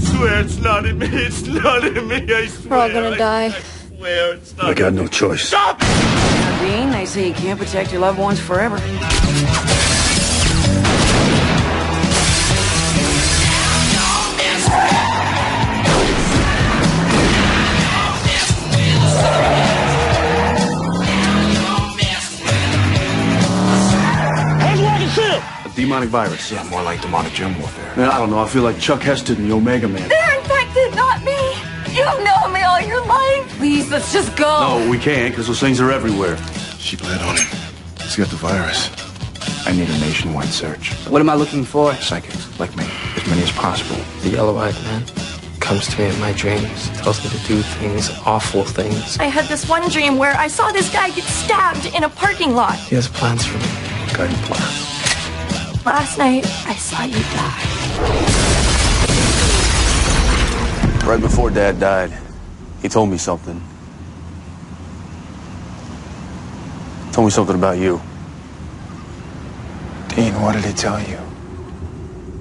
swear it's not in me. It's not in me. I swear. We're all gonna die. I swear it's not. I got no choice. Stop it! Now, Dean, they say you can't protect your loved ones forever. Demonic virus. Yeah, more like demonic germ warfare. Man, I don't know. I feel like Chuck Heston in the Omega Man. They're infected, not me. You've known me all your life. Please, let's just go. No, we can't, because those things are everywhere. She bled on him. He's got the virus. I need a nationwide search. What am I looking for? Psychics, like me. As many as possible. The yellow-eyed man comes to me in my dreams, tells me to do things, awful things. I had this one dream where I saw this guy get stabbed in a parking lot. He has plans for me. Got any plans? Last night, I saw you die. Right before Dad died, he told me something. Told me something about you. Dean, what did he tell you?